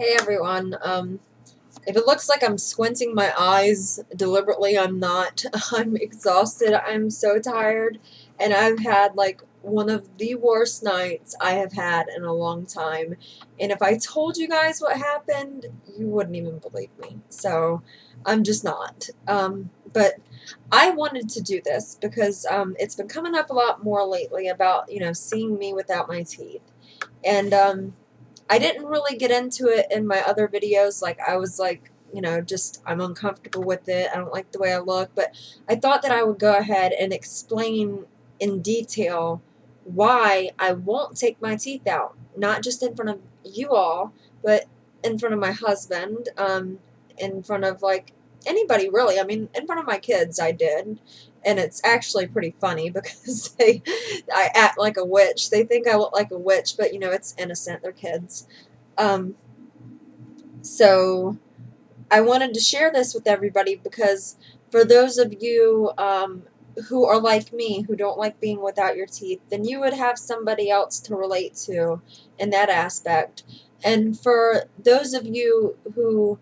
Hey everyone. If it looks like I'm squinting my eyes deliberately, I'm not. I'm exhausted. I'm so tired, and I've had like one of the worst nights I have had in a long time. And if I told you guys what happened, you wouldn't even believe me. So I'm just not. But I wanted to do this because it's been coming up a lot more lately about, seeing me without my teeth. And I didn't really get into it in my other videos. Like, I was like, just I'm uncomfortable with it. I don't like the way I look. But I thought that I would go ahead and explain in detail why I won't take my teeth out. Not just in front of you all, but in front of my husband, in front of, like, anybody really. I mean, in front of my kids, I did. And it's actually pretty funny because I act like a witch. They think I look like a witch, but it's innocent. They're kids. Um, so I wanted to share this with everybody because for those of you who are like me, who don't like being without your teeth, then you would have somebody else to relate to in that aspect. And for those of you who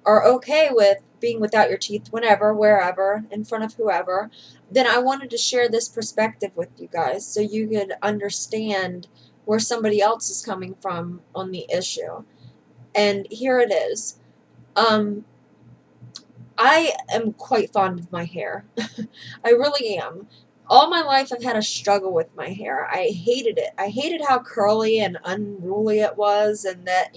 are okay with being without your teeth whenever, wherever, in front of whoever, then I wanted to share this perspective with you guys so you could understand where somebody else is coming from on the issue. And here it is. Um, I am quite fond of my hair. I really am. All my life I've had a struggle with my hair. I hated it. I hated how curly and unruly it was, and that,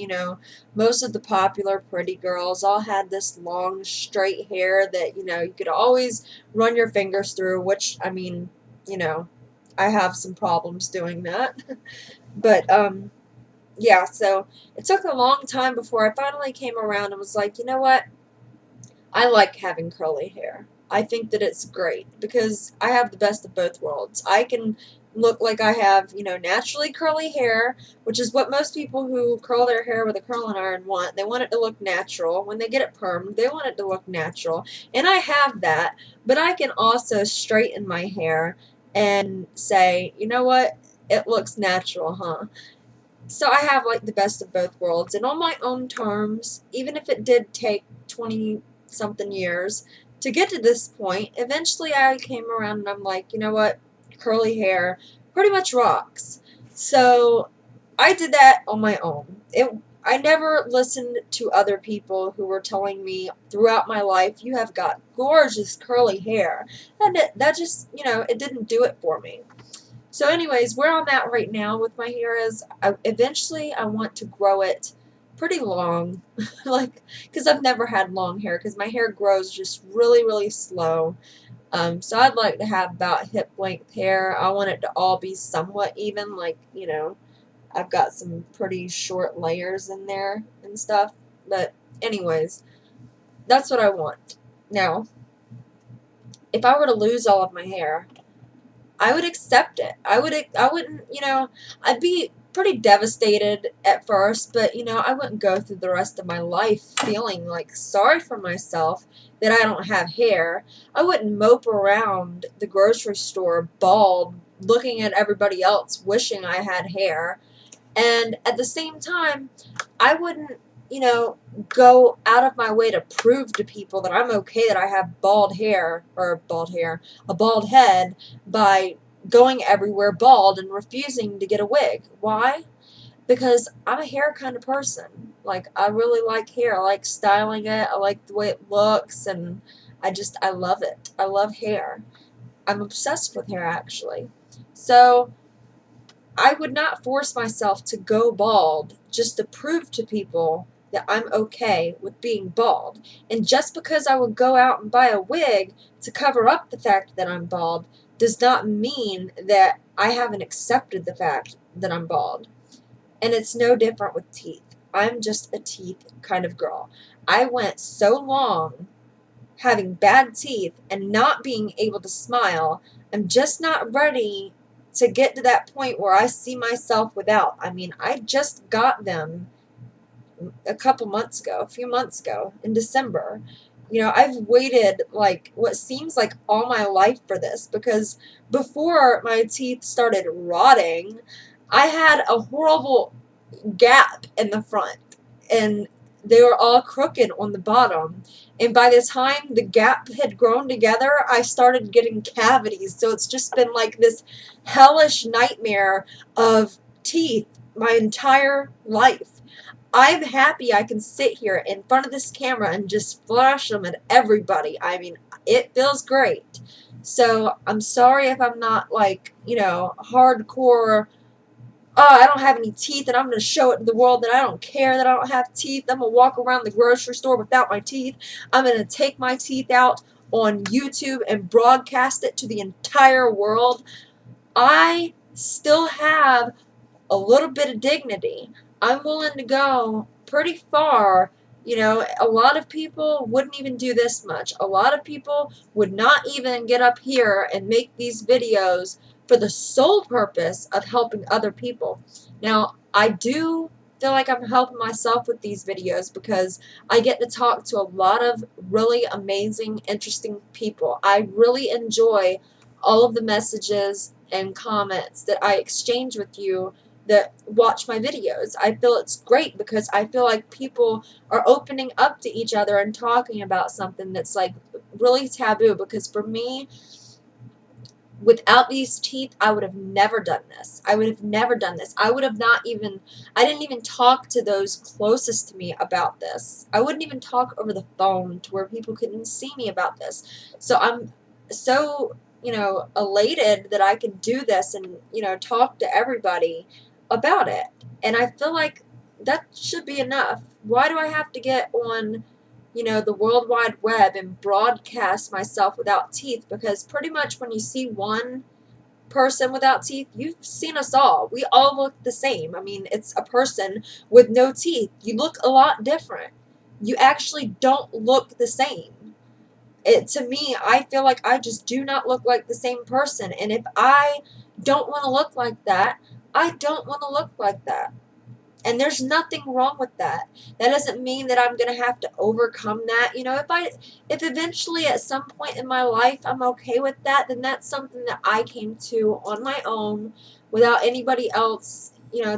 most of the popular pretty girls all had this long, straight hair that, you could always run your fingers through, which, I mean, you know, I have some problems doing that. But, yeah, so it took a long time before I finally came around and was like, you know what? I like having curly hair. I think that it's great because I have the best of both worlds. I can look like I have, naturally curly hair, which is what most people who curl their hair with a curling iron want. They want it to look natural. When they get it permed, they want it to look natural. And I have that, but I can also straighten my hair and say, you know what? It looks natural, huh? So I have like the best of both worlds, and on my own terms, even if it did take 20 something years to get to this point, eventually I came around and I'm like, you know what? Curly hair pretty much rocks. So I did that on my own. I never listened to other people who were telling me throughout my life, you have got gorgeous curly hair. And that just, it didn't do it for me. So anyways, where I'm at right now with my hair is eventually I want to grow it pretty long, like, because I've never had long hair because my hair grows just really, really slow. So I'd like to have about hip length hair. I want it to all be somewhat even, like, I've got some pretty short layers in there and stuff. But anyways, that's what I want. Now, if I were to lose all of my hair, I would accept it. I wouldn't, I'd be pretty devastated at first, but, I wouldn't go through the rest of my life feeling like sorry for myself that I don't have hair. I wouldn't mope around the grocery store bald, looking at everybody else wishing I had hair. And at the same time, I wouldn't, go out of my way to prove to people that I'm okay that I have a bald head by going everywhere bald and refusing to get a wig. Why? Because I'm a hair kind of person. Like, I really like hair. I like styling it. I like the way it looks, and I love it. I love hair. I'm obsessed with hair, actually. So, I would not force myself to go bald just to prove to people that I'm okay with being bald. And just because I would go out and buy a wig to cover up the fact that I'm bald does not mean that I haven't accepted the fact that I'm bald. And it's no different with teeth. I'm just a teeth kind of girl. I went so long having bad teeth and not being able to smile. I'm just not ready to get to that point where I see myself without. I mean, I just got them a few months ago in December. I've waited like what seems like all my life for this because before my teeth started rotting, I had a horrible gap in the front. and they were all crooked on the bottom. And by the time the gap had grown together, I started getting cavities. So it's just been like this hellish nightmare of teeth my entire life. I'm happy I can sit here in front of this camera and just flash them at everybody. I mean, it feels great. So I'm sorry if I'm not like, hardcore, oh, I don't have any teeth and I'm going to show it to the world that I don't care that I don't have teeth. I'm going to walk around the grocery store without my teeth. I'm going to take my teeth out on YouTube and broadcast it to the entire world. I still have a little bit of dignity. I'm willing to go pretty far. A lot of people wouldn't even do this much. A lot of people would not even get up here and make these videos for the sole purpose of helping other people. Now, I do feel like I'm helping myself with these videos because I get to talk to a lot of really amazing, interesting people. I really enjoy all of the messages and comments that I exchange with you that watch my videos. I feel it's great because I feel like people are opening up to each other and talking about something that's like really taboo, because for me, without these teeth, I would have never done this. I would have never done this. I didn't even talk to those closest to me about this. I wouldn't even talk over the phone to where people couldn't see me about this. So I'm so, elated that I can do this and, talk to everybody about it. And I feel like that should be enough. Why do I have to get on the World Wide Web and broadcast myself without teeth? Because pretty much when you see one person without teeth, you've seen us all. We all look the same. I mean, it's a person with no teeth. You look a lot different. You actually don't look the same. To me, I feel like I just do not look like the same person. And if I don't want to look like that, I don't want to look like that. And there's nothing wrong with that. That doesn't mean that I'm going to have to overcome that. If eventually at some point in my life I'm okay with that, then that's something that I came to on my own without anybody else,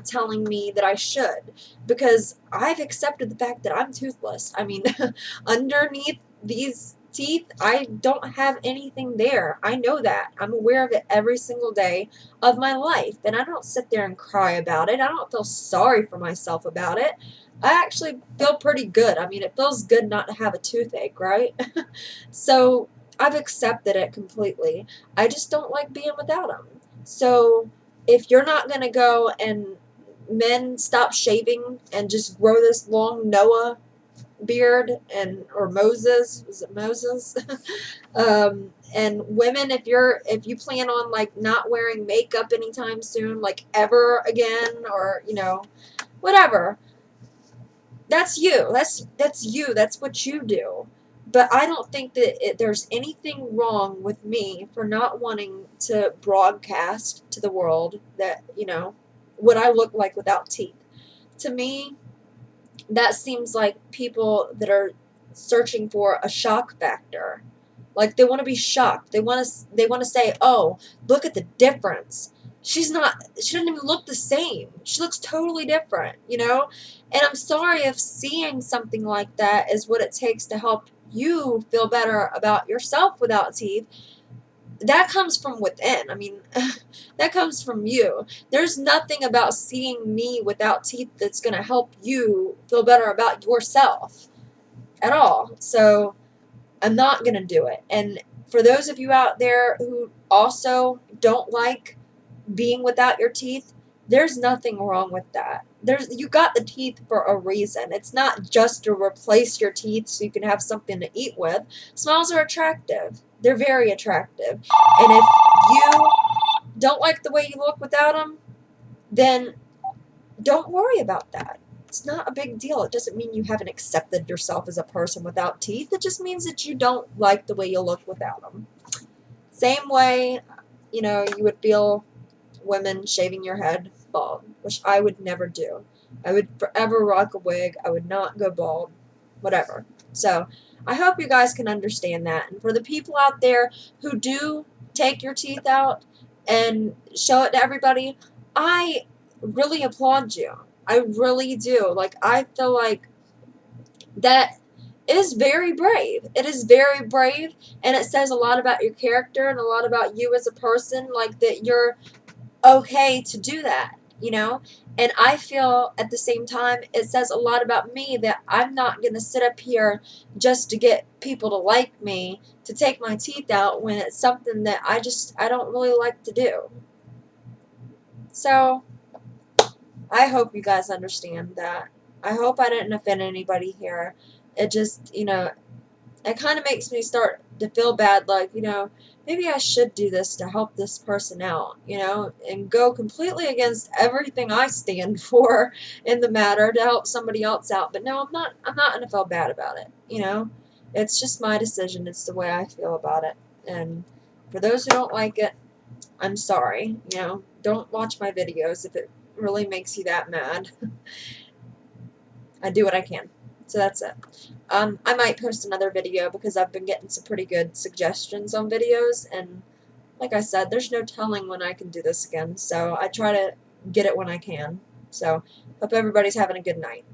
telling me that I should. Because I've accepted the fact that I'm toothless. I mean, underneath these teeth, I don't have anything there. I know that. I'm aware of it every single day of my life, and I don't sit there and cry about it. I don't feel sorry for myself about it. I actually feel pretty good. I mean, it feels good not to have a toothache, right? So I've accepted it completely. I just don't like being without them. So if you're not going to go and men stop shaving and just grow this long Noah beard, or Moses, was it Moses? And women, if you plan on like not wearing makeup anytime soon, like ever again, or whatever, that's you. That's you. That's what you do. But I don't think that there's anything wrong with me for not wanting to broadcast to the world that what I look like without teeth. To me, that seems like people that are searching for a shock factor. Like they want to be shocked. They want to say, "Oh, look at the difference. She doesn't even look the same. She looks totally different." And I'm sorry if seeing something like that is what it takes to help you feel better about yourself without teeth. That comes from within. I mean, that comes from you. There's nothing about seeing me without teeth that's going to help you feel better about yourself at all. So I'm not going to do it. And for those of you out there who also don't like being without your teeth, there's nothing wrong with that. You got the teeth for a reason. It's not just to replace your teeth so you can have something to eat with. Smiles are attractive. They're very attractive. And if you don't like the way you look without them, then don't worry about that. It's not a big deal. It doesn't mean you haven't accepted yourself as a person without teeth. It just means that you don't like the way you look without them. Same way, you would feel women shaving your head bald, which I would never do. I would forever rock a wig. I would not go bald, whatever. So I hope you guys can understand that. And for the people out there who do take your teeth out and show it to everybody, I really applaud you. I really do. Like, I feel like that is very brave. It is very brave, and it says a lot about your character and a lot about you as a person, like that you're okay to do that, you know? And I feel at the same time it says a lot about me that I'm not going to sit up here just to get people to like me, to take my teeth out when it's something that I don't really like to do. So, I hope you guys understand that. I hope I didn't offend anybody here. It just, it kind of makes me start to feel bad, like, maybe I should do this to help this person out, and go completely against everything I stand for in the matter to help somebody else out. But no, I'm not going to feel bad about it. It's just my decision. It's the way I feel about it. And for those who don't like it, I'm sorry. Don't watch my videos if it really makes you that mad. I do what I can. So that's it. I might post another video because I've been getting some pretty good suggestions on videos, and like I said, there's no telling when I can do this again, so I try to get it when I can. So, hope everybody's having a good night.